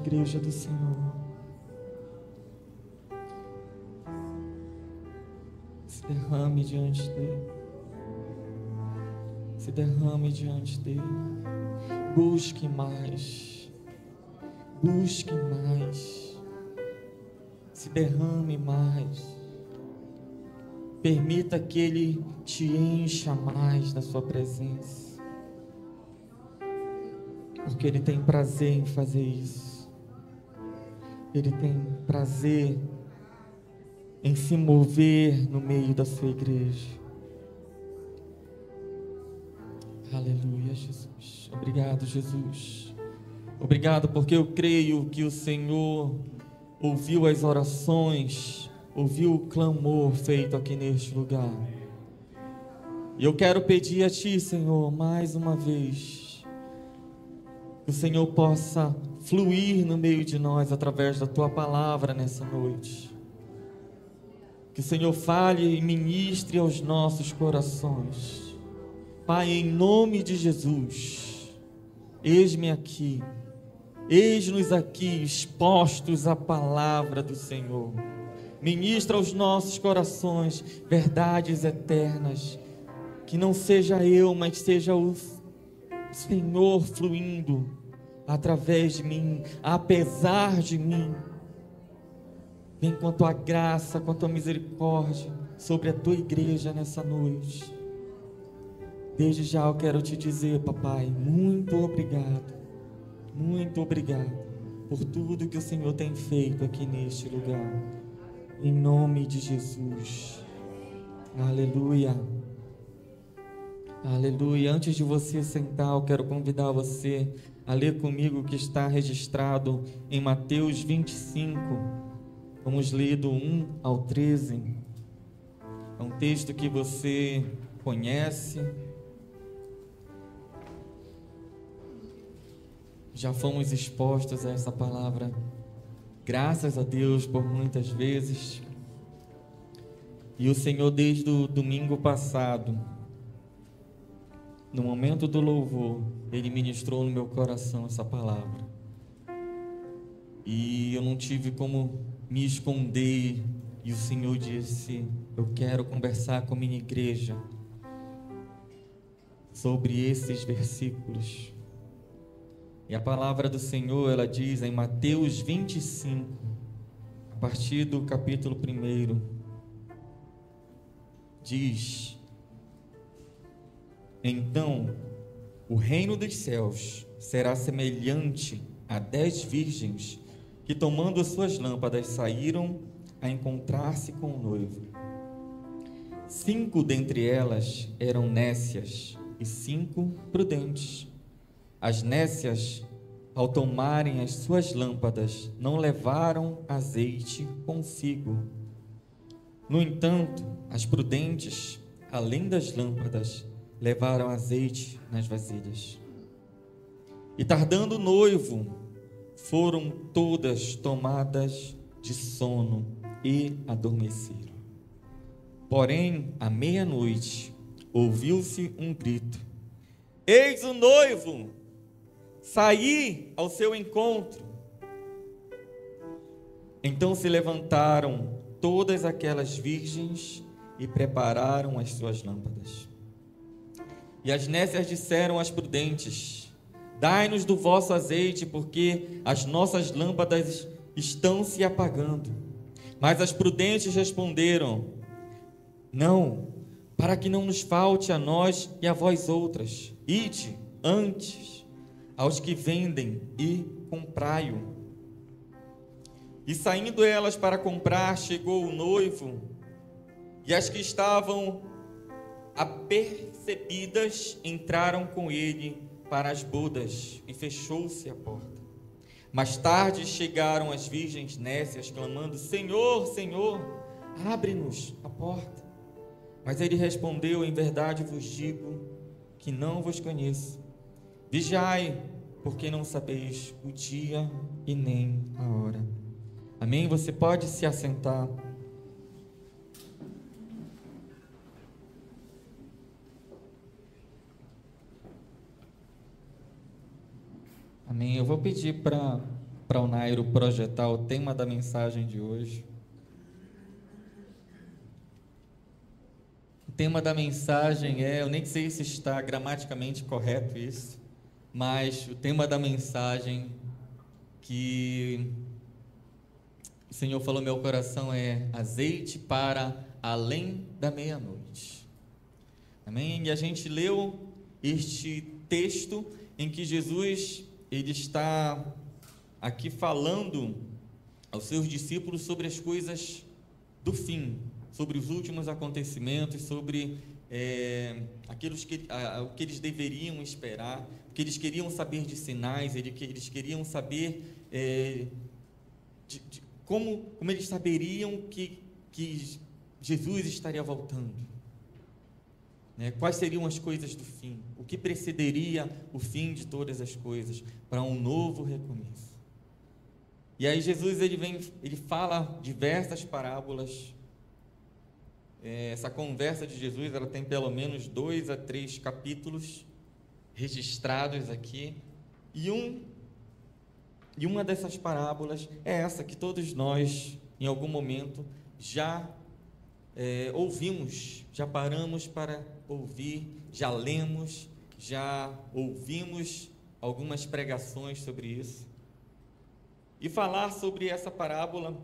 igreja do Senhor. Se derrame diante dele. Se derrame diante dele. Busque mais. Busque mais. Se derrame mais. Permita que ele te encha mais da sua presença. Porque ele tem prazer em fazer isso. Ele tem prazer em se mover no meio da sua igreja. Aleluia, Jesus. Obrigado, Jesus. Obrigado porque eu creio que o Senhor ouviu as orações, ouviu o clamor feito aqui neste lugar. E eu quero pedir a Ti, Senhor, mais uma vez, que o Senhor possa fluir no meio de nós através da Tua palavra nessa noite. Que o Senhor fale e ministre aos nossos corações. Pai, em nome de Jesus, eis-me aqui, eis-nos aqui expostos à palavra do Senhor. Ministra aos nossos corações verdades eternas, que não seja eu, mas seja o Senhor fluindo através de mim, apesar de mim. Vem com a tua graça, com a tua misericórdia sobre a tua igreja nessa noite. Desde já eu quero te dizer, papai, muito obrigado por tudo que o Senhor tem feito aqui neste lugar, em nome de Jesus. Aleluia, aleluia. Antes de você sentar, eu quero convidar você a ler comigo o que está registrado em Mateus 25. Vamos ler do 1 ao 13. É um texto que você conhece. Já fomos expostos a essa palavra, graças a Deus, por muitas vezes. E o Senhor, desde o domingo passado, no momento do louvor, Ele ministrou no meu coração essa palavra. E eu não tive como me esconder. E o Senhor disse: eu quero conversar com a minha igreja sobre esses versículos. E a palavra do Senhor, ela diz em Mateus 25, a partir do capítulo 1, diz: então o reino dos céus será semelhante a 10 virgens que, tomando as suas lâmpadas, saíram a encontrar-se com o noivo. 5 dentre elas eram nécias e 5 prudentes. As nécias, ao tomarem as suas lâmpadas, não levaram azeite consigo. No entanto, as prudentes, além das lâmpadas, levaram azeite nas vasilhas. E tardando o noivo, foram todas tomadas de sono e adormeceram. Porém, à meia-noite, ouviu-se um grito: eis o noivo! Saí ao seu encontro. Então se levantaram todas aquelas virgens e prepararam as suas lâmpadas. E as nécias disseram às prudentes: dai-nos do vosso azeite, porque as nossas lâmpadas estão se apagando. Mas as prudentes responderam: não, para que não nos falte a nós e a vós outras. Ide antes aos que vendem e comprai-o. E saindo elas para comprar, chegou o noivo, e as que estavam apercebidas entraram com ele para as bodas, e fechou-se a porta. Mais tarde chegaram as virgens nécias, clamando: Senhor, Senhor, abre-nos a porta. Mas ele respondeu: em verdade vos digo que não vos conheço. Vigiai, porque não sabeis o dia e nem a hora. Amém? Você pode se assentar. Amém? Eu vou pedir para para o Nairo projetar o tema da mensagem de hoje. O tema da mensagem eu nem sei se está gramaticamente correto isso, mas o tema da mensagem que o Senhor falou no meu coração é azeite para além da meia-noite. Amém? E a gente leu este texto em que Jesus, ele está aqui falando aos seus discípulos sobre as coisas do fim, sobre os últimos acontecimentos, sobre o que eles deveriam esperar, o que eles queriam saber de sinais, que eles queriam saber como eles saberiam que Jesus estaria voltando. Quais seriam as coisas do fim? O que precederia o fim de todas as coisas para um novo recomeço? E aí Jesus ele fala diversas parábolas. Essa conversa de Jesus, ela tem pelo menos 2 a 3 capítulos registrados aqui, e uma dessas parábolas é essa que todos nós, em algum momento, já ouvimos, já paramos para ouvir, já lemos, já ouvimos algumas pregações sobre isso. E falar sobre essa parábola,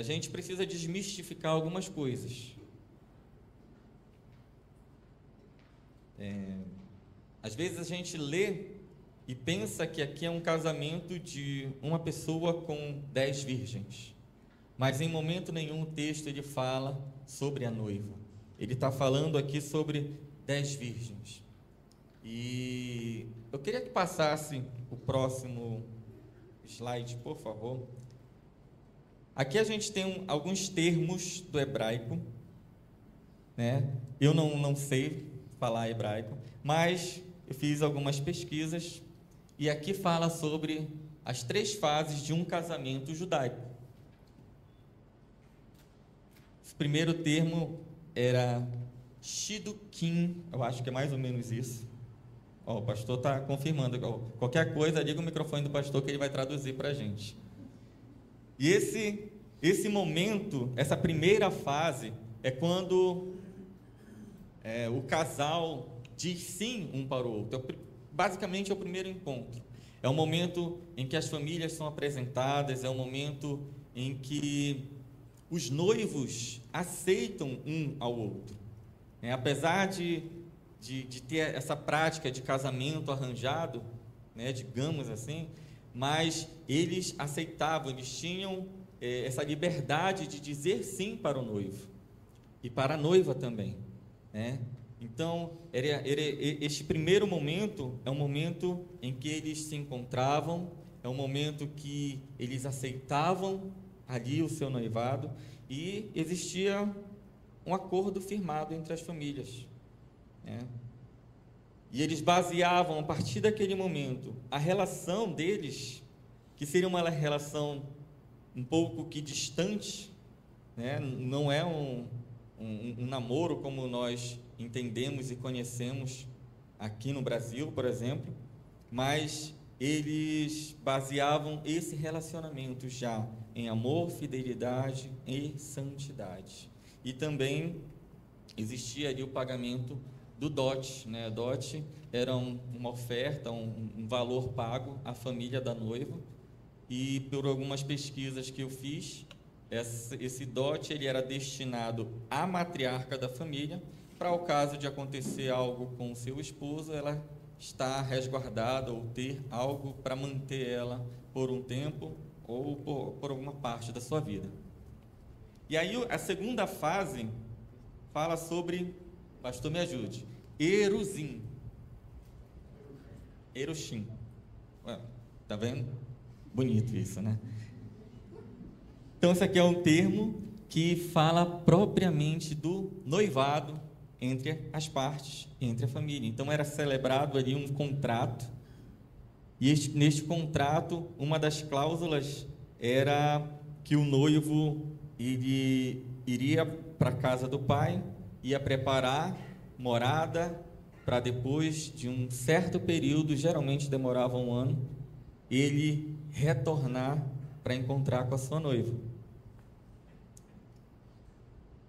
a gente precisa desmistificar algumas coisas. Às vezes a gente lê e pensa que aqui é um casamento de uma pessoa com 10 virgens, mas em momento nenhum o texto ele fala sobre a noiva. Ele está falando aqui sobre 10 virgens. E eu queria que passasse o próximo slide, por favor. Aqui a gente tem alguns termos do hebraico, Eu não sei falar hebraico, mas eu fiz algumas pesquisas e aqui fala sobre as 3 fases de um casamento judaico. O primeiro termo era Shidduchim, eu acho que é mais ou menos isso. O pastor está confirmando. Qualquer coisa, liga o microfone do pastor que ele vai traduzir para a gente. E esse momento, essa primeira fase, é quando o casal diz sim um para o outro. Basicamente é o primeiro encontro. É o momento em que as famílias são apresentadas, é o momento em que os noivos aceitam um ao outro. Apesar de ter essa prática de casamento arranjado, digamos assim, mas eles aceitavam, eles tinham essa liberdade de dizer sim para o noivo e para a noiva também, Então, este primeiro momento é um momento em que eles se encontravam, é um momento que eles aceitavam ali o seu noivado e existia um acordo firmado entre as famílias, E eles baseavam, a partir daquele momento, a relação deles, que seria uma relação um pouco que distante, Não é um namoro como nós entendemos e conhecemos aqui no Brasil, por exemplo, mas eles baseavam esse relacionamento já em amor, fidelidade e santidade. E também existia ali o pagamento do dote, Dote era uma oferta, um valor pago à família da noiva, e por algumas pesquisas que eu fiz, esse dote ele era destinado à matriarca da família, para o caso de acontecer algo com o seu esposo, ela estar resguardada ou ter algo para manter ela por um tempo ou por alguma parte da sua vida. E aí a segunda fase fala sobre, pastor me ajude, Erusim. Erushim. Tá vendo? Bonito isso, Então esse aqui é um termo que fala propriamente do noivado entre as partes, entre a família. Então era celebrado ali um contrato, e neste contrato, uma das cláusulas era que o noivo iria para a casa do pai, ia preparar morada, para depois de um certo período, geralmente demorava 1 ano, ele retornar para encontrar com a sua noiva.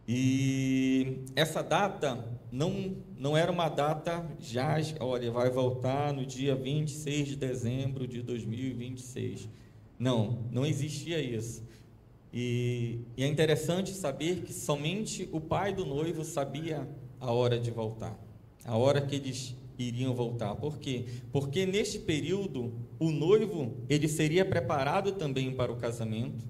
E essa data não era uma data já, olha, vai voltar no dia 26 de dezembro de 2026. Não existia isso. E é interessante saber que somente o pai do noivo sabia a hora de voltar, a hora que eles iriam voltar. Por quê? Porque neste período, o noivo, ele seria preparado também para o casamento,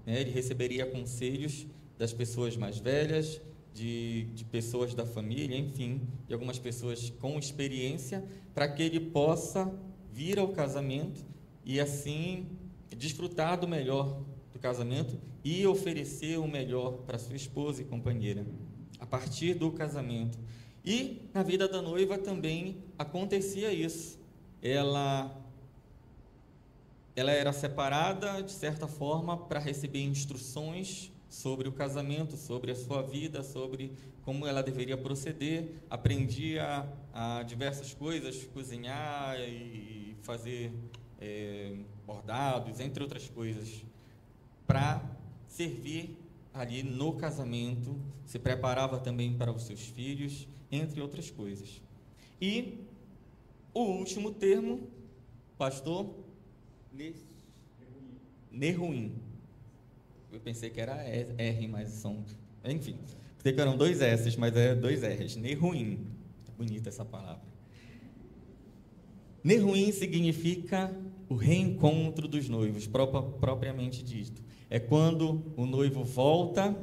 né? Ele receberia conselhos das pessoas mais velhas, de pessoas da família, enfim, de algumas pessoas com experiência, para que ele possa vir ao casamento e assim desfrutar do melhor do casamento e oferecer o melhor para sua esposa e companheira a partir do casamento. E na vida da noiva também acontecia isso. Ela era separada de certa forma para receber instruções sobre o casamento, sobre a sua vida, sobre como ela deveria proceder. Aprendia a diversas coisas, cozinhar e fazer bordados, entre outras coisas, para servir ali no casamento. Se preparava também para os seus filhos, entre outras coisas. E o último termo, pastor, Nehuim. Eu pensei que era R, mas são... Enfim, pensei que eram 2 S's, mas é 2 R's. Nehuim. É bonita essa palavra. Nehuim significa o reencontro dos noivos, propriamente dito. É quando o noivo volta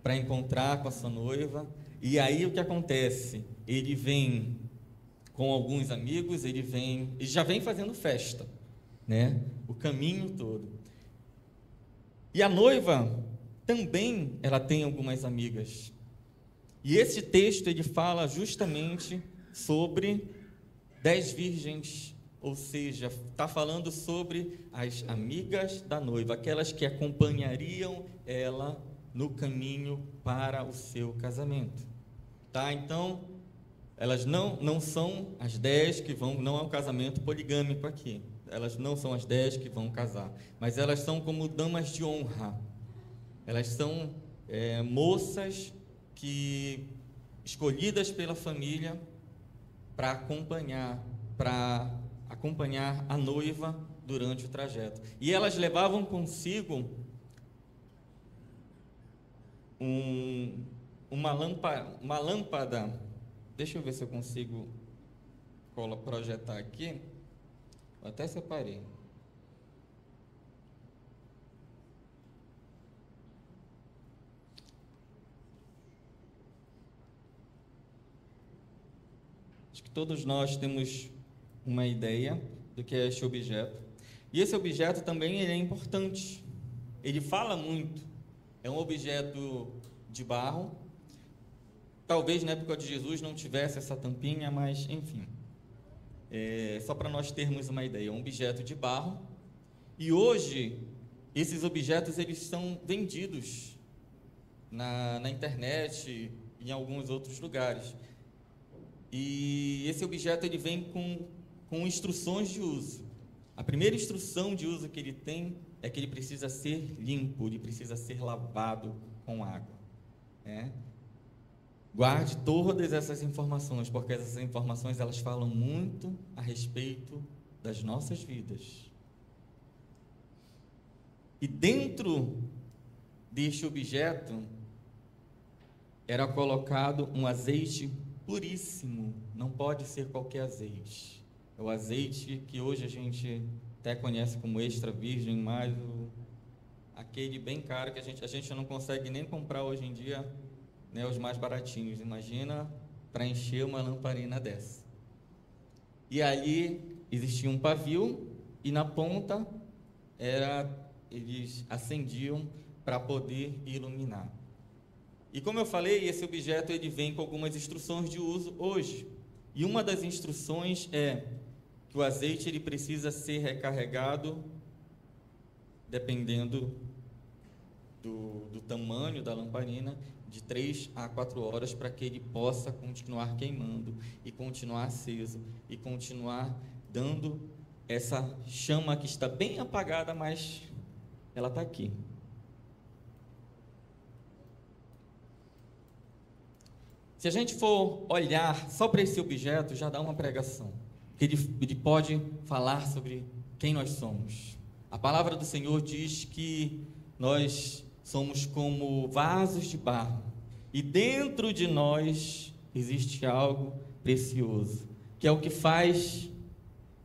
para encontrar com a sua noiva. E aí o que acontece? Ele vem com alguns amigos, ele já vem fazendo festa, né? O caminho todo. E a noiva também, ela tem algumas amigas. E esse texto, ele fala justamente sobre 10 virgens, ou seja, está falando sobre as amigas da noiva, aquelas que acompanhariam ela no caminho para o seu casamento. Tá? Então, elas não são as 10 que vão, não é um casamento poligâmico aqui. Elas não são as 10 que vão casar, mas elas são como damas de honra. Elas são moças escolhidas pela família para acompanhar a noiva durante o trajeto. E elas levavam consigo uma lâmpada. Deixa eu ver se eu consigo projetar aqui. Eu até separei. Acho que todos nós temos uma ideia do que é este objeto. E esse objeto também ele é importante. Ele fala muito. É um objeto de barro. Talvez na época de Jesus não tivesse essa tampinha, mas enfim. Só para nós termos uma ideia, é um objeto de barro. E hoje, esses objetos eles são vendidos na internet e em alguns outros lugares. E esse objeto ele vem com instruções de uso. A primeira instrução de uso que ele tem é que ele precisa ser limpo, ele precisa ser lavado com água. Guarde todas essas informações, porque essas informações elas falam muito a respeito das nossas vidas. E dentro deste objeto era colocado um azeite puríssimo, não pode ser qualquer azeite. É o azeite que hoje a gente até conhece como extra virgem, mas aquele bem caro que a gente não consegue nem comprar hoje em dia, né, os mais baratinhos. Imagina para encher uma lamparina dessa. E ali existia um pavio e na ponta eles acendiam para poder iluminar. E como eu falei, esse objeto ele vem com algumas instruções de uso hoje. E uma das instruções é que o azeite ele precisa ser recarregado dependendo do tamanho da lamparina, de 3 a 4 horas, para que ele possa continuar queimando e continuar aceso e continuar dando essa chama que está bem apagada, mas ela está aqui. Se a gente for olhar só para esse objeto, já dá uma pregação. Ele pode falar sobre quem nós somos. A palavra do Senhor diz que nós somos como vasos de barro, e dentro de nós existe algo precioso, que é o que faz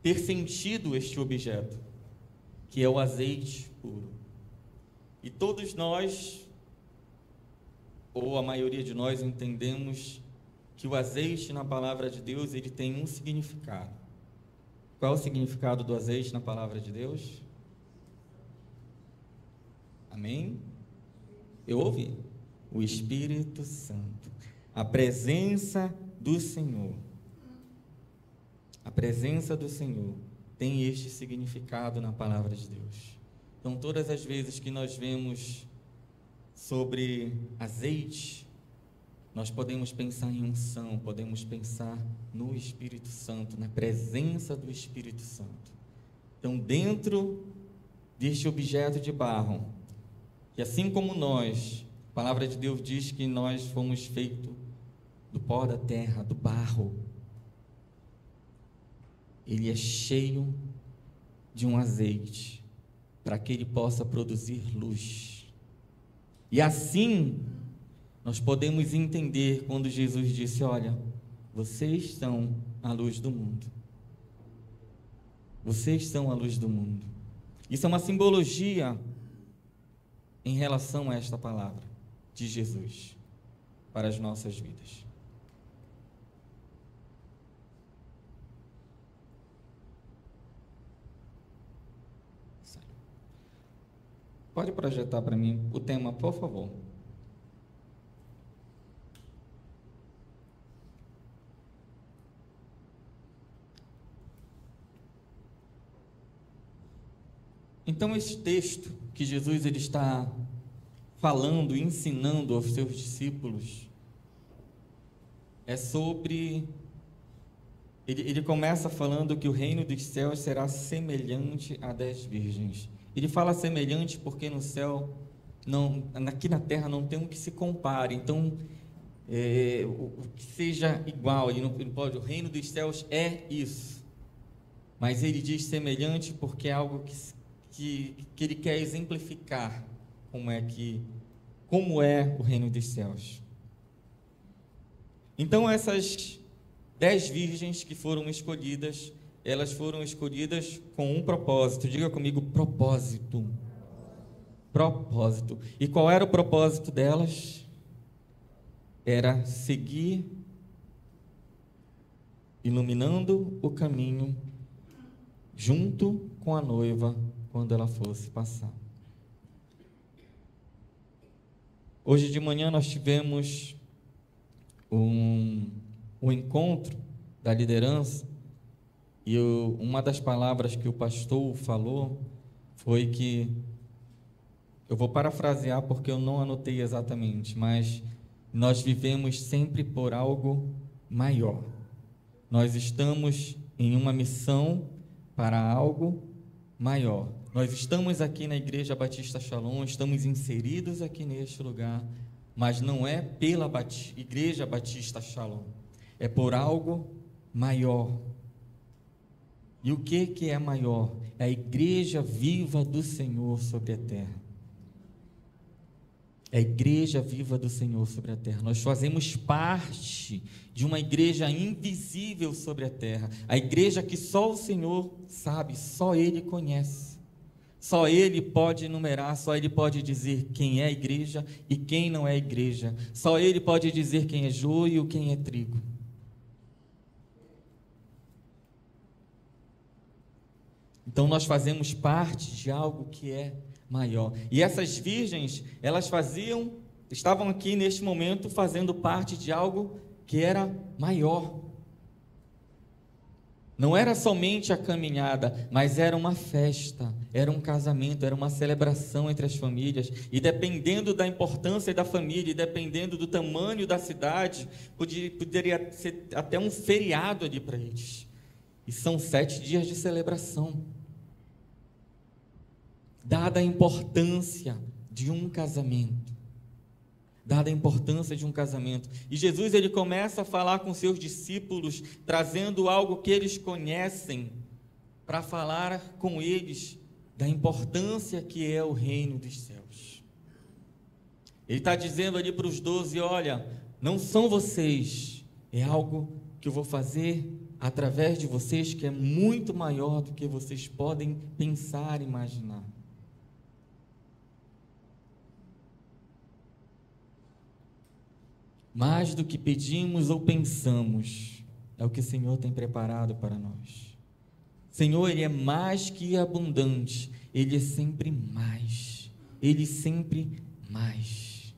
ter sentido este objeto, que é o azeite puro. E todos nós, ou a maioria de nós, entendemos que o azeite na palavra de Deus, ele tem um significado. Qual é o significado do azeite na palavra de Deus? Amém? Eu ouvi. O Espírito Santo, a presença do Senhor. A presença do Senhor tem este significado na palavra de Deus. Então, todas as vezes que nós vemos sobre azeite, nós podemos pensar em unção, podemos pensar no Espírito Santo, na presença do Espírito Santo. Então, dentro deste objeto de barro, e assim como nós, a palavra de Deus diz que nós fomos feitos do pó da terra, do barro, ele é cheio de um azeite, para que ele possa produzir luz. E assim, nós podemos entender quando Jesus disse: olha, vocês são a luz do mundo. Vocês são a luz do mundo. Isso é uma simbologia em relação a esta palavra de Jesus para as nossas vidas. Pode projetar para mim o tema, por favor. Então, esse texto que Jesus ele está falando, ensinando aos seus discípulos, é sobre... Ele começa falando que o reino dos céus será semelhante a 10 virgens. Ele fala semelhante porque no céu, aqui na terra não tem um que se compare. Então, o que seja igual, ele não pode. O reino dos céus é isso. Mas ele diz semelhante porque é algo que ele quer exemplificar como é o reino dos céus. Então, essas 10 virgens que foram escolhidas, elas foram escolhidas com um propósito. Diga comigo, propósito. Propósito. E qual era o propósito delas? Era seguir, iluminando o caminho, junto com a noiva, quando ela fosse passar. Hoje de manhã nós tivemos um encontro da liderança, e uma das palavras que o pastor falou foi que, eu vou parafrasear porque eu não anotei exatamente, mas nós vivemos sempre por algo maior. Nós estamos em uma missão para algo maior. Nós estamos aqui na Igreja Batista Shalom, estamos inseridos aqui neste lugar, mas não é pela Igreja Batista Shalom, é por algo maior. E o que é maior? É a igreja viva do Senhor sobre a terra. É a igreja viva do Senhor sobre a terra. Nós fazemos parte de uma igreja invisível sobre a terra. A igreja que só o Senhor sabe, só Ele conhece. Só Ele pode enumerar, só Ele pode dizer quem é a igreja e quem não é a igreja. Só Ele pode dizer quem é joio e quem é trigo. Então nós fazemos parte de algo que é maior. E essas virgens, elas estavam aqui neste momento fazendo parte de algo que era maior. Não era somente a caminhada, mas era uma festa, era um casamento, era uma celebração entre as famílias. E dependendo da importância da família, e dependendo do tamanho da cidade, poderia ser até um feriado ali para eles. E são 7 dias de celebração. Dada a importância de um casamento. Dada a importância de um casamento. E Jesus, ele começa a falar com seus discípulos, trazendo algo que eles conhecem, para falar com eles da importância que é o reino dos céus. Ele está dizendo ali para os 12, olha, não são vocês, é algo que eu vou fazer através de vocês, que é muito maior do que vocês podem pensar e imaginar. Mais do que pedimos ou pensamos, é o que o Senhor tem preparado para nós. O Senhor, Ele é mais que abundante, Ele é sempre mais, Ele sempre mais.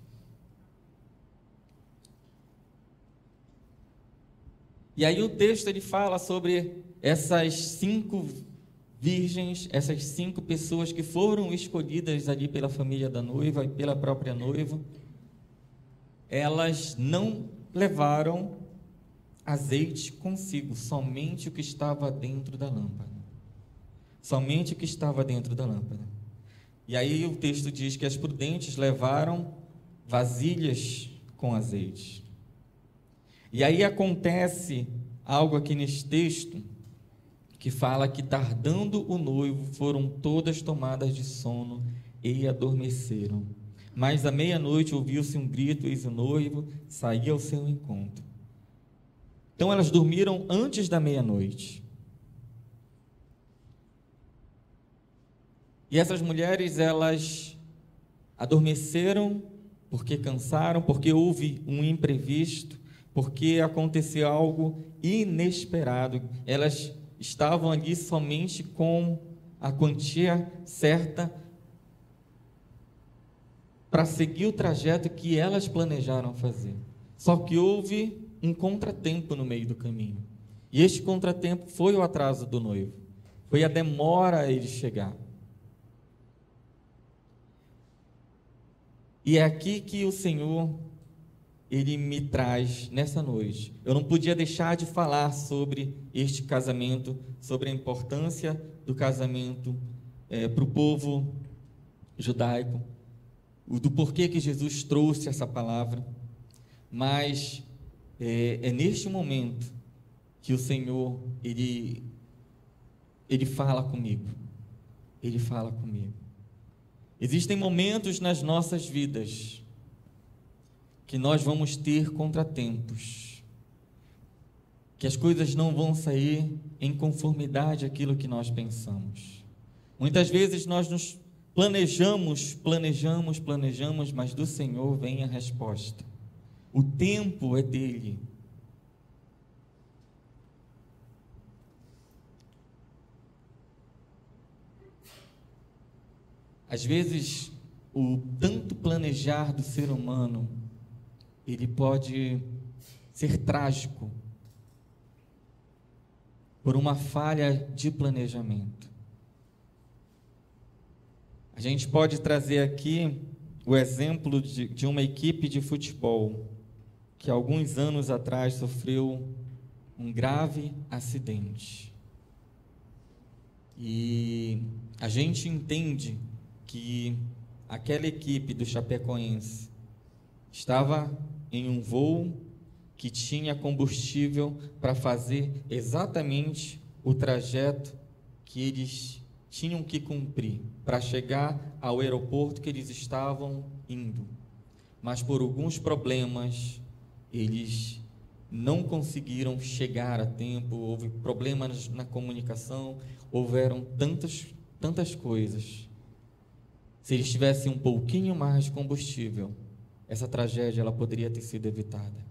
E aí o texto, ele fala sobre essas 5 virgens, essas 5 pessoas que foram escolhidas ali pela família da noiva e pela própria noiva. Elas não levaram azeite consigo, somente o que estava dentro da lâmpada. Somente o que estava dentro da lâmpada. E aí o texto diz que as prudentes levaram vasilhas com azeite. E aí acontece algo aqui nesse texto, que fala que tardando o noivo, foram todas tomadas de sono e adormeceram. Mas à meia-noite ouviu-se um grito, eis o noivo saía ao seu encontro. Então elas dormiram antes da meia-noite. E essas mulheres, elas adormeceram porque cansaram, porque houve um imprevisto, porque aconteceu algo inesperado. Elas estavam ali somente com a quantia certa para seguir o trajeto que elas planejaram fazer. Só que houve um contratempo no meio do caminho. E este contratempo foi o atraso do noivo. Foi a demora a ele chegar. E é aqui que o Senhor, Ele me traz nessa noite. Eu não podia deixar de falar sobre este casamento, sobre a importância do casamento para o povo judaico, do porquê que Jesus trouxe essa palavra. Mas é neste momento que o Senhor, Ele fala comigo. Ele fala comigo. Existem momentos nas nossas vidas que nós vamos ter contratempos, que as coisas não vão sair em conformidade àquilo que nós pensamos. Muitas vezes nós nos planejamos, mas do Senhor vem a resposta. O tempo é dele. Às vezes, o tanto planejar do ser humano, ele pode ser trágico por uma falha de planejamento. A gente pode trazer aqui o exemplo de uma equipe de futebol que alguns anos atrás sofreu um grave acidente. E a gente entende que aquela equipe do Chapecoense estava em um voo que tinha combustível para fazer exatamente o trajeto que eles tinham que cumprir para chegar ao aeroporto que eles estavam indo. Mas por alguns problemas, eles não conseguiram chegar a tempo, houve problemas na comunicação, houveram tantas coisas. Se eles tivessem um pouquinho mais de combustível, essa tragédia ela poderia ter sido evitada.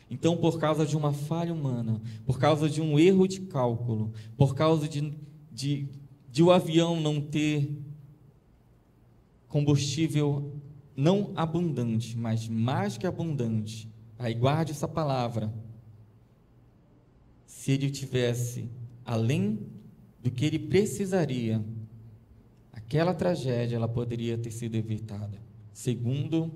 Então, por causa de uma falha humana, por causa de um erro de cálculo, por causa de o avião não ter combustível não abundante, mas mais que abundante, aí guarde essa palavra, se ele tivesse além do que ele precisaria, aquela tragédia ela poderia ter sido evitada, segundo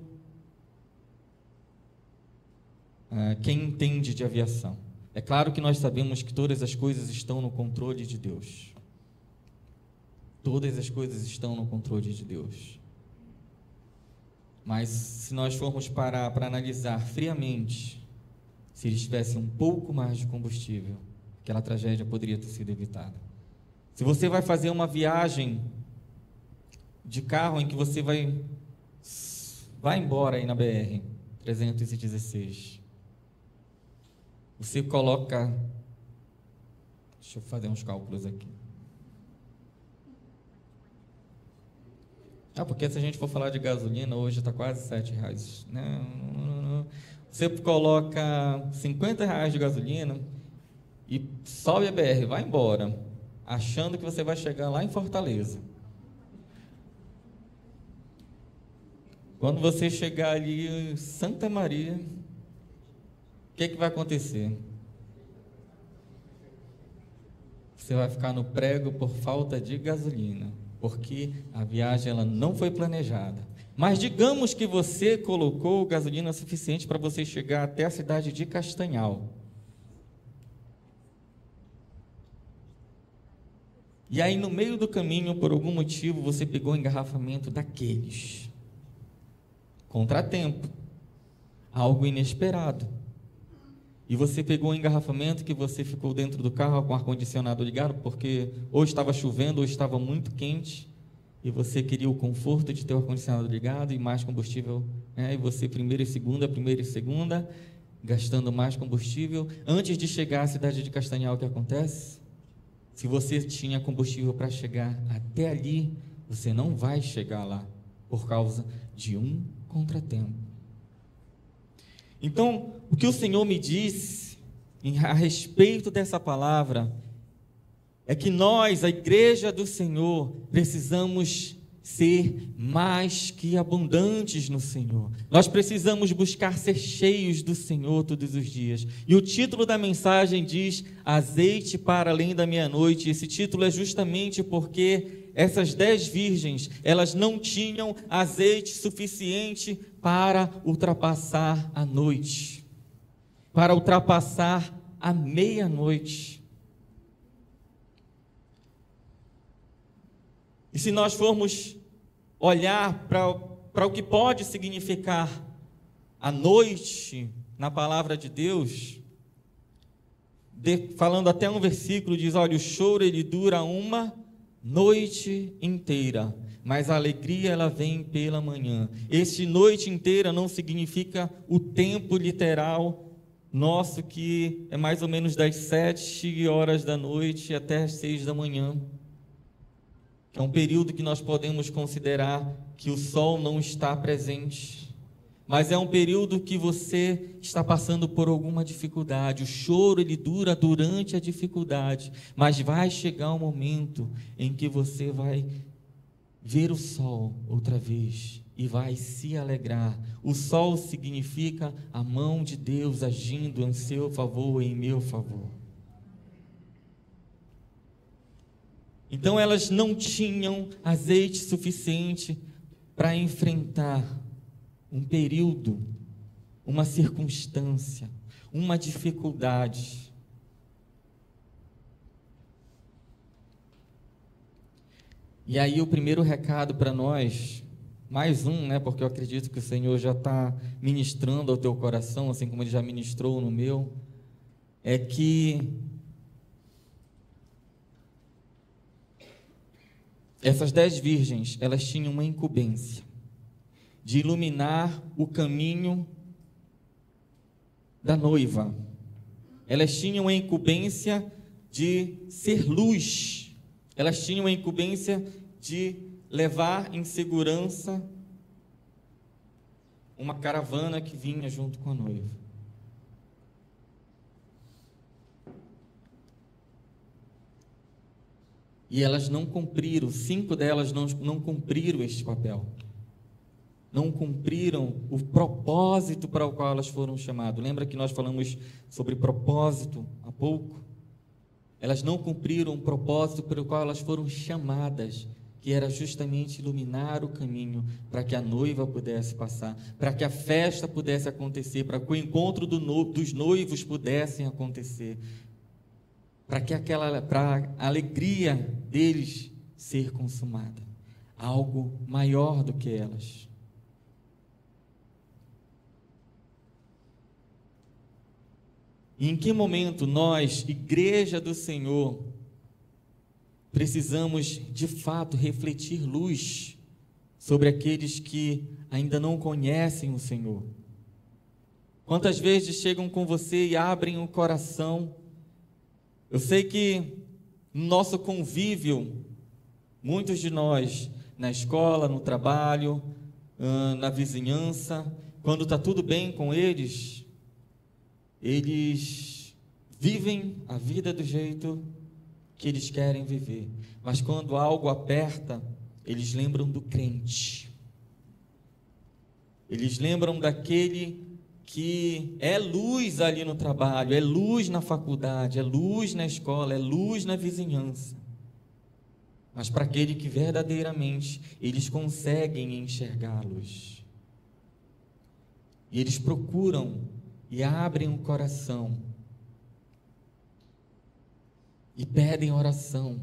quem entende de aviação. É claro que nós sabemos que todas as coisas estão no controle de Deus. Todas as coisas estão no controle de Deus. Mas se nós formos parar para analisar friamente, se eles tivessem um pouco mais de combustível, aquela tragédia poderia ter sido evitada. Se você vai fazer uma viagem de carro em que você vai embora aí na BR-316, você coloca, deixa eu fazer uns cálculos aqui. Porque se a gente for falar de gasolina, hoje está quase R$7, né? Você coloca R$50 de gasolina e sobe a BR, vai embora, achando que você vai chegar lá em Fortaleza. Quando você chegar ali em Santa Maria, o que vai acontecer? Você vai ficar no prego por falta de gasolina, porque a viagem ela não foi planejada. Mas digamos que você colocou gasolina suficiente para você chegar até a cidade de Castanhal. E aí no meio do caminho, por algum motivo, você pegou um engarrafamento daqueles. Contratempo. Algo inesperado. E você pegou um engarrafamento que você ficou dentro do carro com o ar-condicionado ligado, porque ou estava chovendo ou estava muito quente, e você queria o conforto de ter o ar-condicionado ligado e mais combustível, né? E você primeira e segunda, gastando mais combustível. Antes de chegar à cidade de Castanhal, o que acontece? Se você tinha combustível para chegar até ali, você não vai chegar lá, por causa de um contratempo. Então, o que o Senhor me disse a respeito dessa palavra é que nós, a igreja do Senhor, precisamos ser mais que abundantes no Senhor. Nós precisamos buscar ser cheios do Senhor todos os dias. E o título da mensagem diz: Azeite para além da meia-noite. Esse título é justamente porque essas 10 virgens, elas não tinham azeite suficiente para ultrapassar a noite, para ultrapassar a meia-noite. E se nós formos olhar para o que pode significar a noite na palavra de Deus, falando até um versículo, diz: olha, o choro ele dura uma noite inteira, mas a alegria ela vem pela manhã. Esse noite inteira não significa o tempo literal nosso, que é mais ou menos das 7 horas da noite até as 6 da manhã. É um período que nós podemos considerar que o sol não está presente, mas é um período que você está passando por alguma dificuldade. O choro ele dura durante a dificuldade, mas vai chegar um momento em que você vai ver o sol outra vez e vai se alegrar. O sol significa a mão de Deus agindo em seu favor e em meu favor. Então elas não tinham azeite suficiente para enfrentar um período, uma circunstância, uma dificuldade. E aí o primeiro recado para nós, mais um, né, porque eu acredito que o Senhor já está ministrando ao teu coração, assim como Ele já ministrou no meu, é que essas 10 virgens, elas tinham uma incumbência de iluminar o caminho da noiva. Elas tinham a incumbência de ser luz. Elas tinham a incumbência de levar em segurança uma caravana que vinha junto com a noiva. E elas não cumpriram, 5 delas não cumpriram este papel. Não cumpriram o propósito para o qual elas foram chamadas. Lembra que nós falamos sobre propósito há pouco? Elas não cumpriram o propósito para o qual elas foram chamadas, que era justamente iluminar o caminho para que a noiva pudesse passar, para que a festa pudesse acontecer, para que o encontro dos noivos pudesse acontecer, para a alegria deles ser consumada, algo maior do que elas. E em que momento nós, Igreja do Senhor, precisamos de fato refletir luz sobre aqueles que ainda não conhecem o Senhor? Quantas vezes chegam com você e abrem o coração? Eu sei que no nosso convívio, muitos de nós, na escola, no trabalho, na vizinhança, quando está tudo bem com eles vivem a vida do jeito que eles querem viver, mas quando algo aperta, eles lembram do crente, eles lembram daquele que é luz ali no trabalho, é luz na faculdade, é luz na escola, é luz na vizinhança, mas para aquele que verdadeiramente eles conseguem enxergar a luz, e eles procuram e abrem o coração e pedem oração,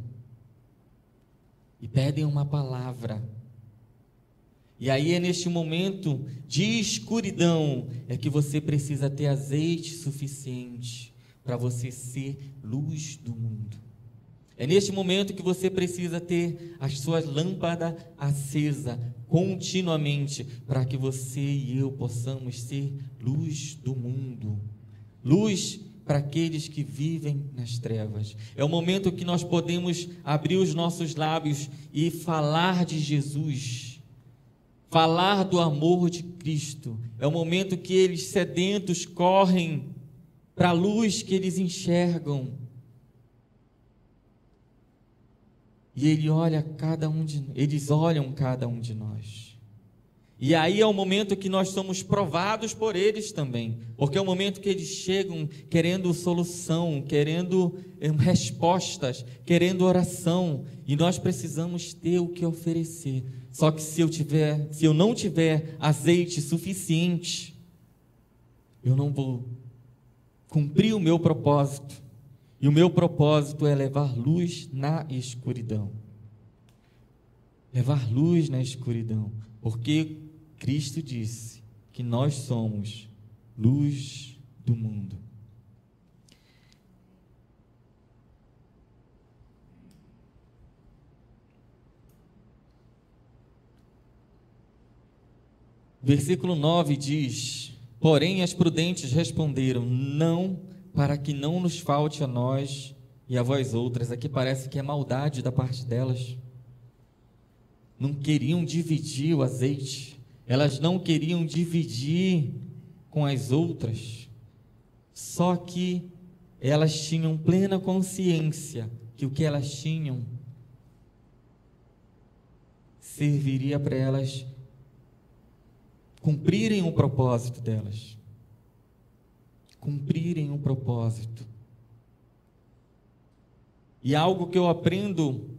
e pedem uma palavra. E aí é neste momento de escuridão é que você precisa ter azeite suficiente para você ser luz do mundo. É neste momento que você precisa ter as suas lâmpadas acesas continuamente, para que você e eu possamos ser luz do mundo, luz para aqueles que vivem nas trevas. É o momento que nós podemos abrir os nossos lábios e falar de Jesus, falar do amor de Cristo. É o momento que eles sedentos correm para a luz que eles enxergam, e eles olham cada um de nós. E aí é o momento que nós somos provados por eles também, porque é o momento que eles chegam querendo solução, querendo respostas, querendo oração, e nós precisamos ter o que oferecer. Só que se eu não tiver azeite suficiente, eu não vou cumprir o meu propósito. E o meu propósito é levar luz na escuridão. Levar luz na escuridão, porque Cristo disse que nós somos luz do mundo. Versículo 9 diz: porém as prudentes responderam, não, para que não nos falte a nós e a vós outras. Aqui parece que é maldade da parte delas. Não queriam dividir o azeite, elas não queriam dividir com as outras, só que elas tinham plena consciência que o que elas tinham serviria para elas cumprirem o propósito delas. Cumprirem o propósito. E algo que eu aprendo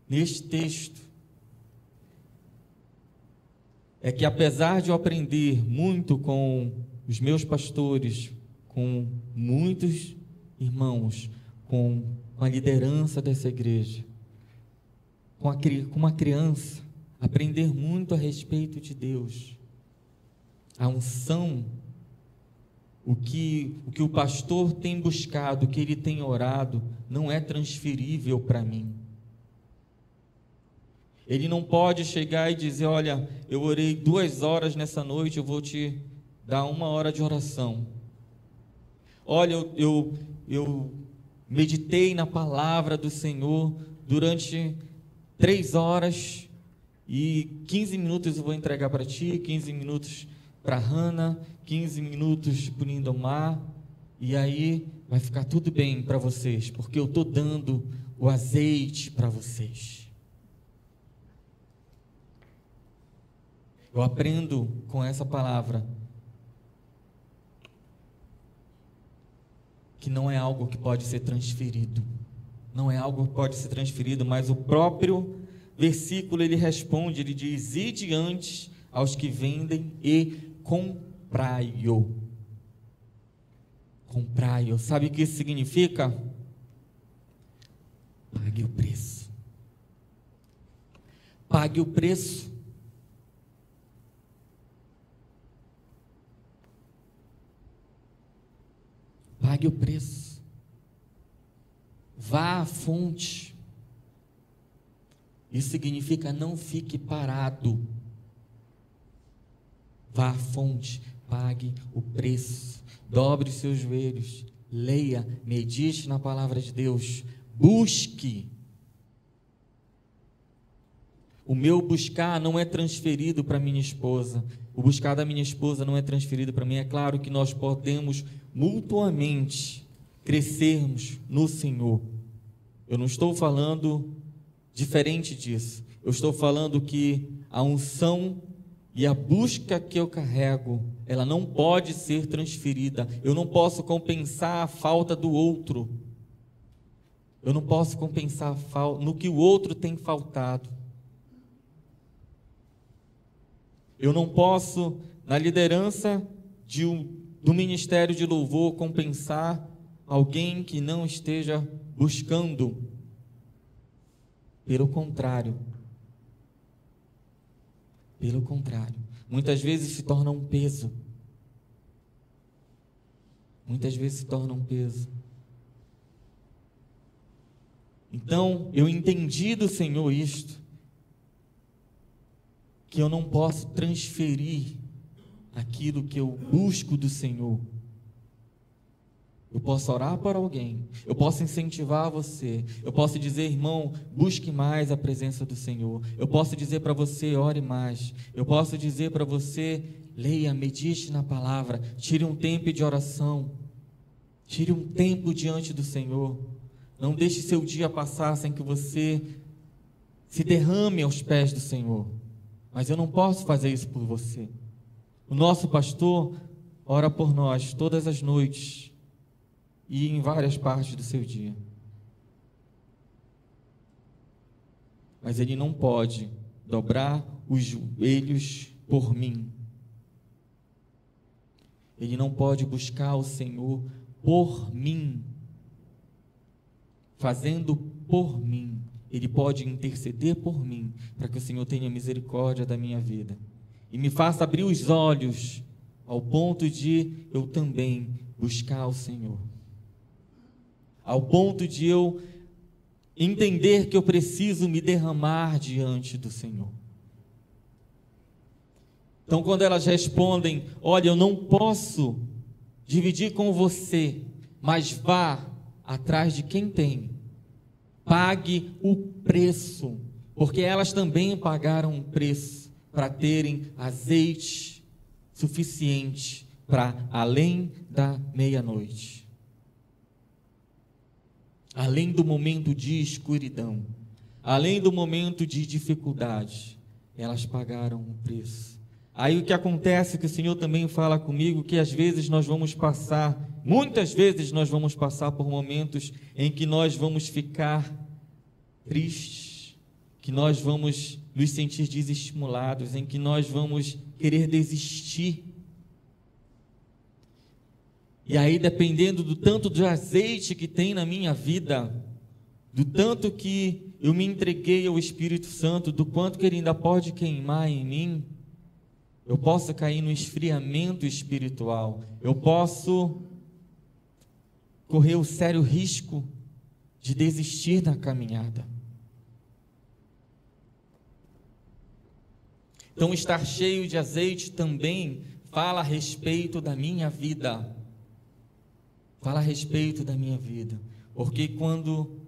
neste texto é que, apesar de eu aprender muito com os meus pastores, com muitos irmãos, com a liderança dessa igreja, com uma criança, aprender muito a respeito de Deus, a unção, o que o pastor tem buscado, o que ele tem orado, não é transferível para mim. Ele não pode chegar e dizer, olha, eu orei 2 horas nessa noite, eu vou te dar 1 hora de oração. Olha, eu meditei na palavra do Senhor durante 3 horas e 15 minutos eu vou entregar para ti, 15 minutos para Hannah, 15 minutos para o Lindomar, e aí vai ficar tudo bem para vocês, porque eu estou dando o azeite para vocês. Eu aprendo com essa palavra que não é algo que pode ser transferido, não é algo que pode ser transferido, mas o próprio versículo ele responde, ele diz: ide antes aos que vendem e comprai-o. Comprai-o. Sabe o que isso significa? Pague o preço. Pague o preço. Pague o preço. Vá à fonte. Isso significa não fique parado. Vá à fonte, pague o preço. Dobre os seus joelhos, leia, medite na palavra de Deus, busque. O meu buscar não é transferido para minha esposa. O buscar da minha esposa não é transferido para mim. É claro que nós podemos mutuamente crescermos no Senhor. Eu não estou falando diferente disso. Eu estou falando que a unção e a busca que eu carrego, ela não pode ser transferida. Eu não posso compensar a falta do outro. Eu não posso compensar a falta no que o outro tem faltado. Eu não posso, na liderança do ministério de louvor, compensar alguém que não esteja buscando. Pelo contrário, muitas vezes se torna um peso. Muitas vezes se torna um peso. Então, eu entendi do Senhor isto, que eu não posso transferir aquilo que eu busco do Senhor. Eu posso orar para alguém, eu posso incentivar você, eu posso dizer: irmão, busque mais a presença do Senhor. Eu posso dizer para você: ore mais. Eu posso dizer para você: leia, medite na palavra, tire um tempo de oração, tire um tempo diante do Senhor. Não deixe seu dia passar sem que você se derrame aos pés do Senhor. Mas eu não posso fazer isso por você. O nosso pastor ora por nós todas as noites e em várias partes do seu dia. Mas ele não pode dobrar os joelhos por mim. Ele não pode buscar o Senhor por mim, fazendo por mim. Ele pode interceder por mim, para que o Senhor tenha misericórdia da minha vida e me faça abrir os olhos ao ponto de eu também buscar o Senhor, ao ponto de eu entender que eu preciso me derramar diante do Senhor. Então, quando elas respondem: olha, eu não posso dividir com você, mas vá atrás de quem tem, pague o preço, porque elas também pagaram um preço para terem azeite suficiente para além da meia-noite, além do momento de escuridão, além do momento de dificuldade. Elas pagaram um preço. Aí o que acontece, que o Senhor também fala comigo, que às vezes nós vamos passar, muitas vezes nós vamos passar por momentos em que nós vamos ficar tristes, que nós vamos nos sentir desestimulados, em que nós vamos querer desistir. E aí, dependendo do tanto de azeite que tem na minha vida, do tanto que eu me entreguei ao Espírito Santo, do quanto que ele ainda pode queimar em mim, eu posso cair no esfriamento espiritual, eu posso correr o sério risco de desistir da caminhada. Então, estar cheio de azeite também fala a respeito da minha vida. Fala a respeito da minha vida. Porque quando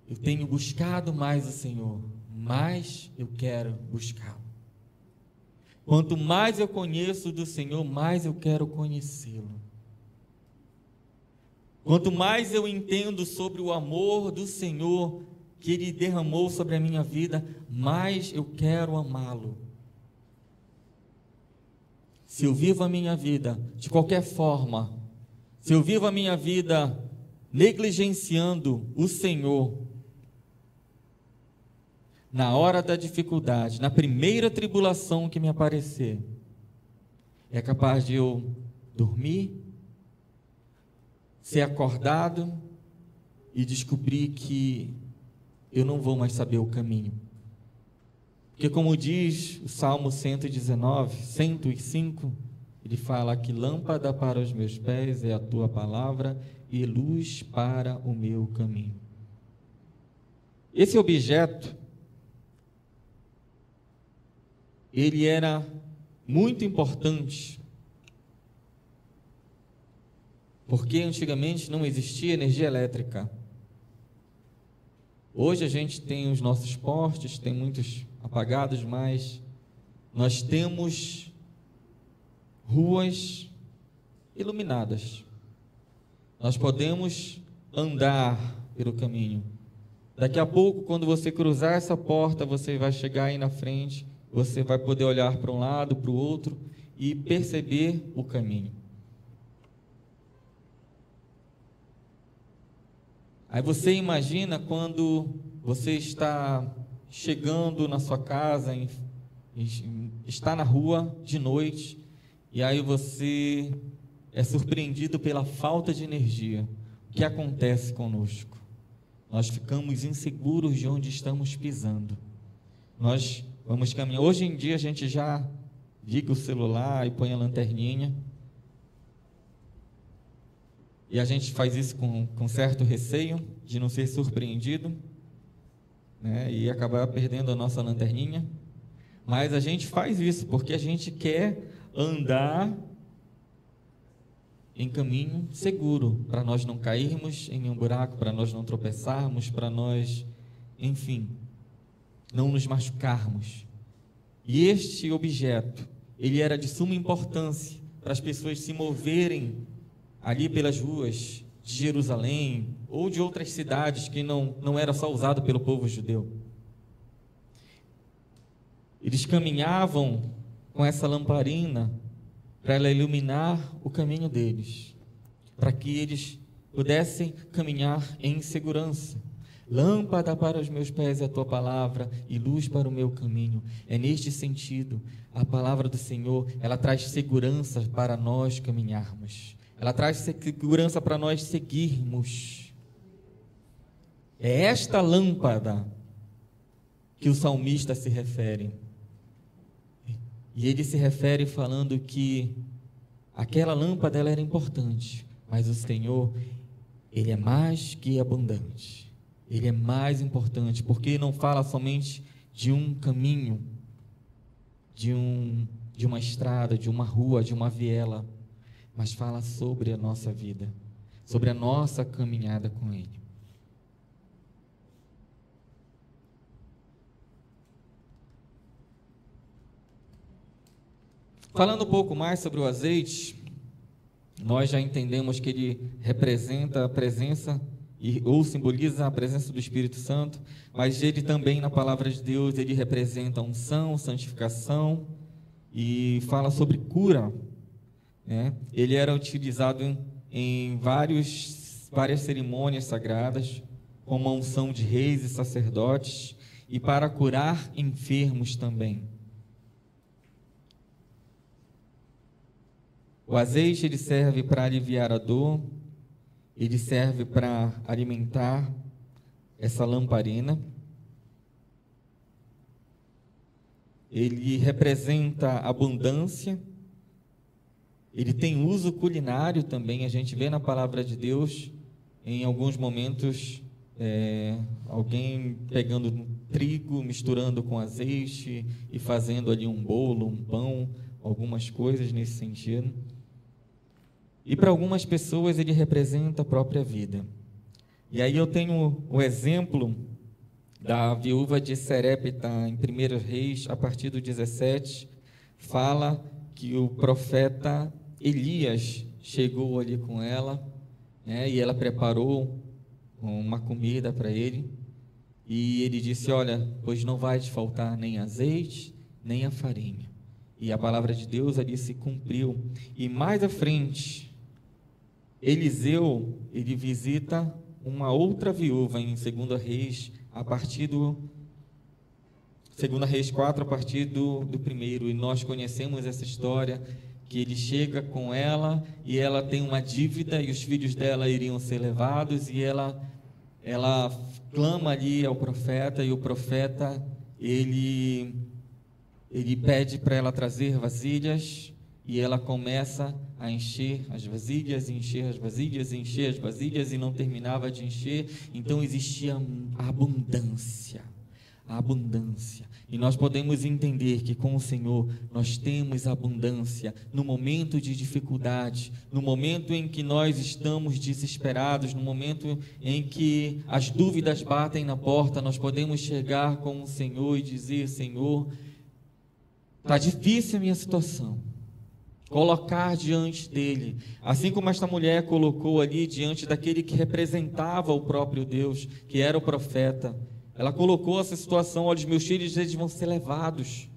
eu tenho buscado mais o Senhor, mais eu quero buscá-lo. Quanto mais eu conheço do Senhor, mais eu quero conhecê-lo. Quanto mais eu entendo sobre o amor do Senhor que Ele derramou sobre a minha vida, mais eu quero amá-lo. Se eu vivo a minha vida de qualquer forma, se eu vivo a minha vida negligenciando o Senhor, na hora da dificuldade, na primeira tribulação que me aparecer, é capaz de eu dormir, ser acordado e descobrir que eu não vou mais saber o caminho. Porque como diz o Salmo 105, ele fala que lâmpada para os meus pés é a tua palavra e luz para o meu caminho. Esse objeto, ele era muito importante, porque antigamente não existia energia elétrica. Hoje a gente tem os nossos postes, tem muitos apagados, mas nós temos ruas iluminadas. Nós podemos andar pelo caminho. Daqui a pouco, quando você cruzar essa porta, você vai chegar aí na frente, você vai poder olhar para um lado, para o outro e perceber o caminho. Aí você imagina quando você está chegando na sua casa, está na rua de noite, e aí você é surpreendido pela falta de energia. O que acontece conosco? Nós ficamos inseguros de onde estamos pisando. Nós vamos caminhar. Hoje em dia a gente já liga o celular e põe a lanterninha. E a gente faz isso com certo receio de não ser surpreendido, né, e acabar perdendo a nossa lanterninha. Mas a gente faz isso porque a gente quer andar em caminho seguro, para nós não cairmos em nenhum buraco, para nós não tropeçarmos, para nós, enfim, não nos machucarmos. E este objeto, ele era de suma importância para as pessoas se moverem ali pelas ruas de Jerusalém ou de outras cidades que não era só usado pelo povo judeu. Eles caminhavam com essa lamparina para ela iluminar o caminho deles, para que eles pudessem caminhar em segurança. Lâmpada para os meus pés é a tua palavra e luz para o meu caminho. É neste sentido, a palavra do Senhor, ela traz segurança para nós caminharmos. Ela traz segurança para nós seguirmos. É esta lâmpada que o salmista se refere. E ele se refere falando que aquela lâmpada ela era importante, mas o Senhor, ele é mais que abundante. Ele é mais importante, porque não fala somente de um caminho, de uma estrada, de uma rua, de uma viela, mas fala sobre a nossa vida, sobre a nossa caminhada com Ele. Falando um pouco mais sobre o azeite, nós já entendemos que ele representa a presença ou simboliza a presença do Espírito Santo, mas ele também, na palavra de Deus, ele representa unção, santificação e fala sobre cura. Ele era utilizado em várias cerimônias sagradas, como a unção de reis e sacerdotes, e para curar enfermos também. O azeite ele serve para aliviar a dor, ele serve para alimentar essa lamparina, ele representa abundância. Ele tem uso culinário também, a gente vê na palavra de Deus, em alguns momentos, alguém pegando trigo, misturando com azeite e fazendo ali um bolo, um pão, algumas coisas nesse sentido. E para algumas pessoas ele representa a própria vida. E aí eu tenho o exemplo da viúva de Serepta, em 1 Reis, a partir do 17, fala que o profeta Elias chegou ali com ela, e ela preparou uma comida para ele, e ele disse: olha, pois não vai te faltar nem azeite, nem a farinha. E a palavra de Deus ali se cumpriu. E mais à frente, Eliseu, ele visita uma outra viúva em 2 Reis, a partir do 2 Reis 4, a partir do primeiro, e nós conhecemos essa história, que ele chega com ela, e ela tem uma dívida, e os filhos dela iriam ser levados, e ela clama ali ao profeta, e o profeta, ele pede para ela trazer vasilhas, e ela começa a encher as vasilhas, encher as vasilhas, encher as vasilhas, e não terminava de encher. Então existia abundância, e nós podemos entender que com o Senhor nós temos abundância no momento de dificuldade, no momento em que nós estamos desesperados, no momento em que as dúvidas batem na porta. Nós podemos chegar com o Senhor e dizer: Senhor, está difícil a minha situação. Colocar diante dele, assim como esta mulher colocou ali diante daquele que representava o próprio Deus, que era o profeta. Ela colocou essa situação: olha, os meus filhos, eles vão ser levados.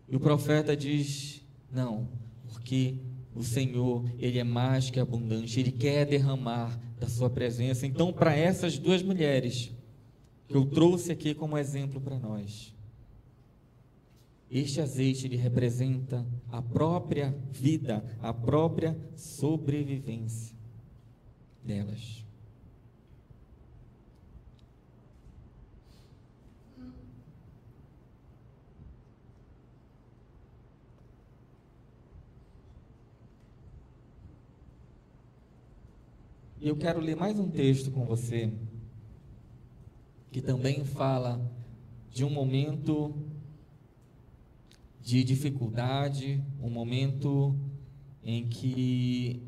E o profeta diz: não, porque o Senhor, Ele é mais que abundante, Ele quer derramar da sua presença. Então, para essas duas mulheres, que eu trouxe aqui como exemplo para nós, este azeite, ele representa a própria vida, a própria sobrevivência delas. E eu quero ler mais um texto com você, que também fala de um momento de dificuldade, um momento em que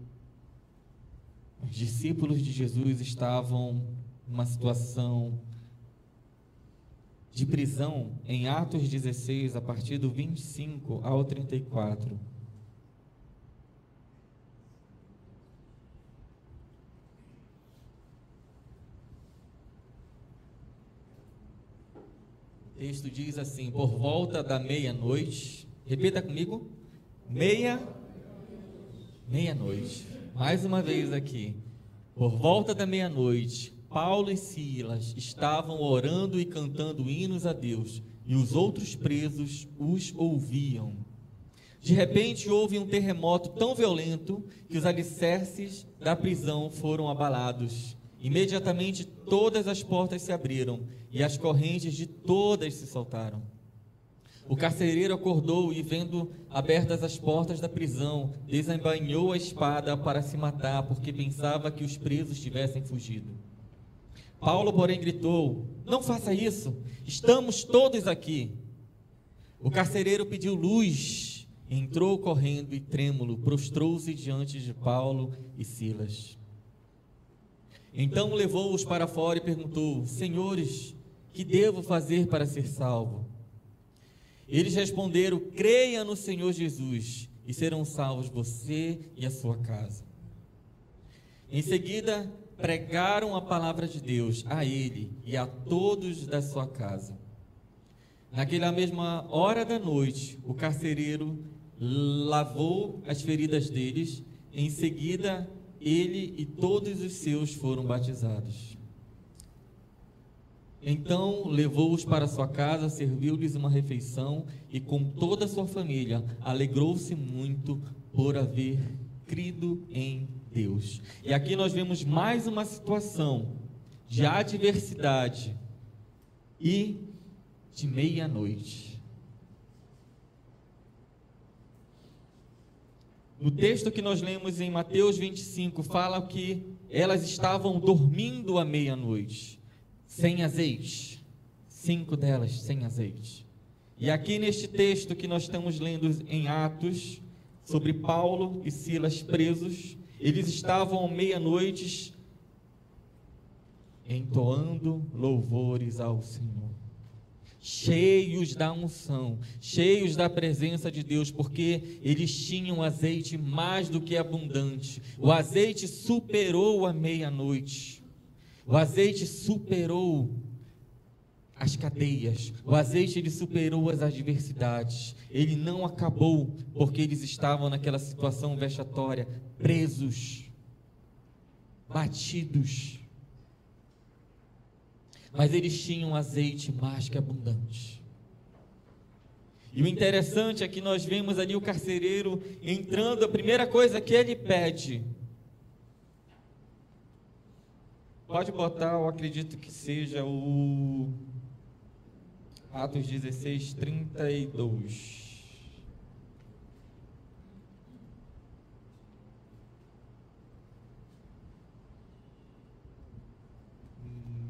os discípulos de Jesus estavam numa situação de prisão, em Atos 16, a partir do 25 ao 34. O texto diz assim: por volta da meia-noite, repita comigo, meia-noite, mais uma vez aqui, por volta da meia-noite, Paulo e Silas estavam orando e cantando hinos a Deus, e os outros presos os ouviam. De repente houve um terremoto tão violento que os alicerces da prisão foram abalados. Imediatamente todas as portas se abriram e as correntes de todas se soltaram. O carcereiro acordou e, vendo abertas as portas da prisão, desembainhou a espada para se matar, porque pensava que os presos tivessem fugido. Paulo, porém, gritou: não faça isso, estamos todos aqui. O carcereiro pediu luz, entrou correndo e trêmulo, prostrou-se diante de Paulo e Silas. Então levou-os para fora e perguntou: senhores, que devo fazer para ser salvo? Eles responderam: creia no Senhor Jesus e serão salvos você e a sua casa. Em seguida, pregaram a palavra de Deus a ele e a todos da sua casa. Naquela mesma hora da noite, o carcereiro lavou as feridas deles. Em seguida, ele e todos os seus foram batizados. Então levou-os para sua casa, serviu-lhes uma refeição e com toda a sua família alegrou-se muito por haver crido em Deus. E aqui nós vemos mais uma situação de adversidade e de meia-noite. No texto que nós lemos em Mateus 25, fala que elas estavam dormindo à meia-noite, sem azeite, 5 delas sem azeite. E aqui neste texto que nós estamos lendo em Atos, sobre Paulo e Silas presos, eles estavam à meia-noite entoando louvores ao Senhor, cheios da unção, cheios da presença de Deus, porque eles tinham azeite mais do que abundante. O azeite superou a meia-noite, o azeite superou as cadeias, o azeite ele superou as adversidades. Ele não acabou porque eles estavam naquela situação vexatória, presos, batidos. mas eles tinham azeite mais que abundante. E o interessante é que nós vemos ali o carcereiro entrando, a primeira coisa que ele pede, pode botar, eu acredito que seja o Atos 16, 32.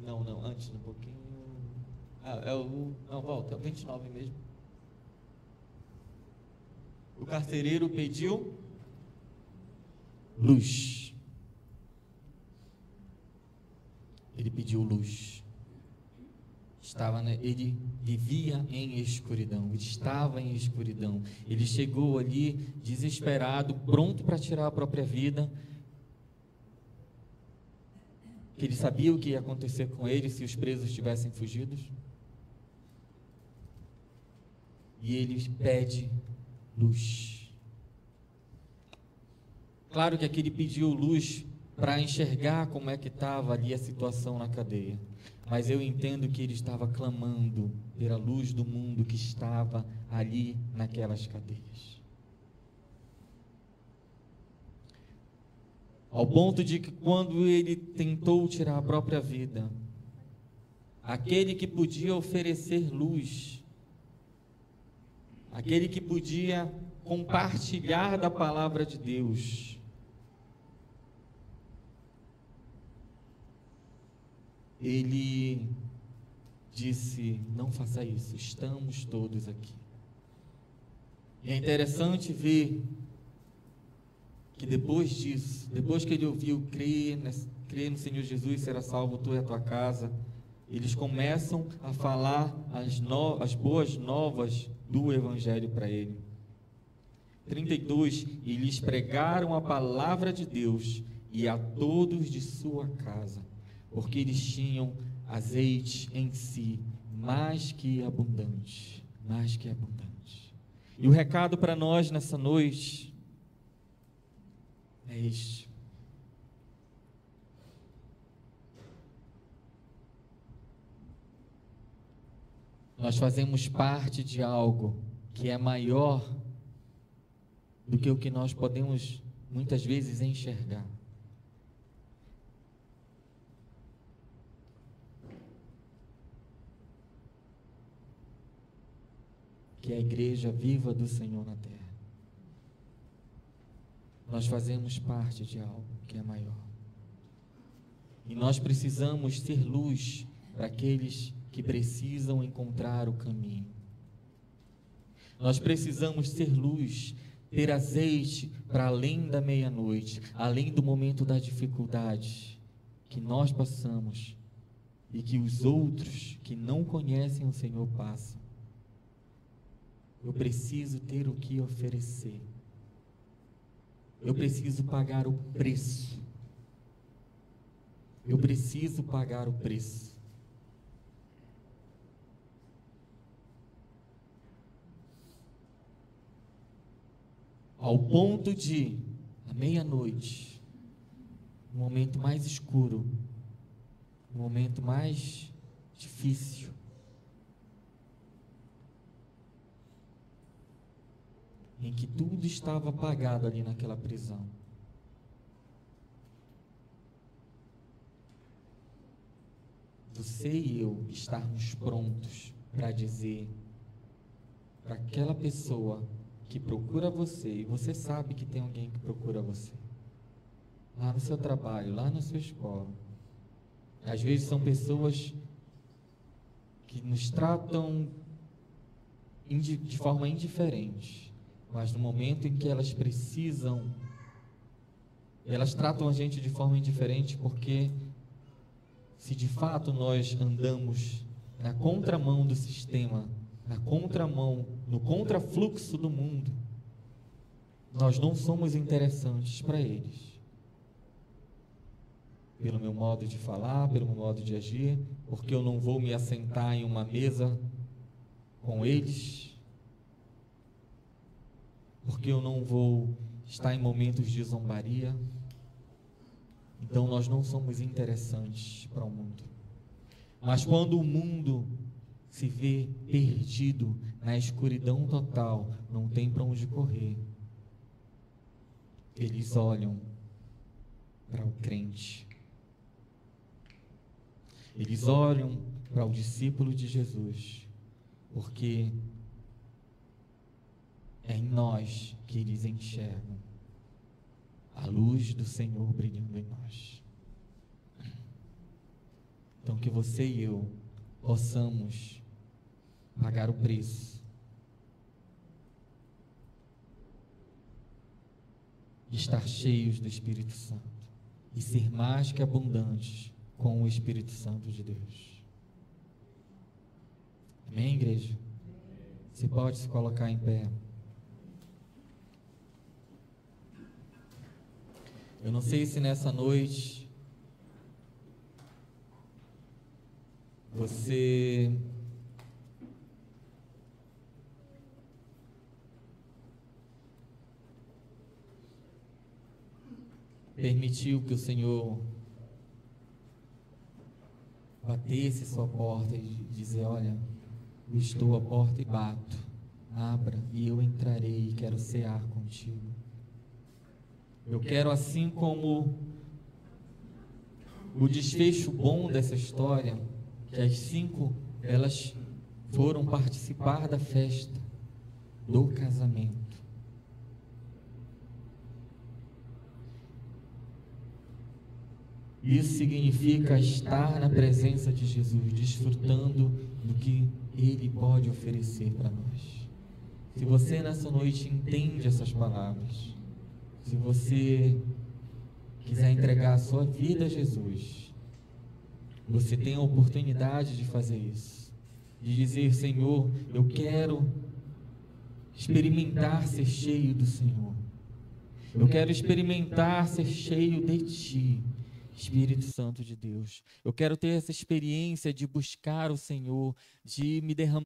Não, antes um pouquinho. Não, volta, é o 29 mesmo. O carcereiro pediu luz. Ele pediu luz. Ele vivia em escuridão, ele estava em escuridão. Ele chegou ali desesperado, pronto para tirar a própria vida. Que ele sabia o que ia acontecer com ele se os presos tivessem fugido. E ele pede luz. Claro que aqui ele pediu luz para enxergar como é que estava ali a situação na cadeia. Mas eu entendo que ele estava clamando pela luz do mundo que estava ali naquelas cadeias. Ao ponto de que quando ele tentou tirar a própria vida, aquele que podia oferecer luz, aquele que podia compartilhar da palavra de Deus, ele disse: não faça isso, estamos todos aqui. E é interessante ver que depois disso, depois que ele ouviu crer no Senhor Jesus, será salvo tu e a tua casa, eles começam a falar as boas novas do Evangelho para ele. 32, e lhes pregaram a palavra de Deus e a todos de sua casa, porque eles tinham azeite em si, mais que abundante, mais que abundante. E o recado para nós nessa noite é este: nós fazemos parte de algo que é maior do que o que nós podemos muitas vezes enxergar. Que é a igreja viva do Senhor na terra. Nós fazemos parte de algo que é maior. E nós precisamos ser luz para aqueles que precisam encontrar o caminho. Nós precisamos ser luz, ter azeite para além da meia-noite, além do momento da dificuldade que nós passamos e que os outros que não conhecem o Senhor passam. Eu preciso ter o que oferecer. Eu preciso pagar o preço. Eu preciso pagar o preço. Ao ponto de, à meia-noite, no momento mais escuro, no momento mais difícil, em que tudo estava apagado ali naquela prisão, você e eu estarmos prontos para dizer para aquela pessoa que procura você, e você sabe que tem alguém que procura você, lá no seu trabalho, lá na sua escola. Às vezes são pessoas que nos tratam de forma indiferente, mas no momento em que elas precisam, elas tratam a gente de forma indiferente, porque se de fato nós andamos na contramão do sistema, na contramão, no contrafluxo do mundo, nós não somos interessantes para eles. Pelo meu modo de falar, pelo meu modo de agir, porque eu não vou me assentar em uma mesa com eles, porque eu não vou estar em momentos de zombaria. Então nós não somos interessantes para o mundo. Mas quando o mundo se vê perdido na escuridão total, não tem para onde correr, eles olham para o crente. Eles olham para o discípulo de Jesus, porque é em nós que eles enxergam a luz do Senhor brilhando em nós. Então, que você e eu possamos pagar o preço de estar cheios do Espírito Santo e ser mais que abundantes com o Espírito Santo de Deus. Amém, igreja? Você pode se colocar em pé. Eu não sei se nessa noite você permitiu que o Senhor batesse sua porta e dizer: olha, eu estou à porta e bato, abra e eu entrarei e quero cear contigo. Eu quero, assim como o desfecho bom dessa história, que as 5 elas foram participar da festa do casamento. Isso significa estar na presença de Jesus, desfrutando do que Ele pode oferecer para nós. Se você nessa noite entende essas palavras, se você quiser entregar a sua vida a Jesus, você tem a oportunidade de fazer isso, de dizer: Senhor, eu quero experimentar ser cheio do Senhor, eu quero experimentar ser cheio de Ti, Espírito Santo de Deus. Eu quero ter essa experiência de buscar o Senhor, de me derramar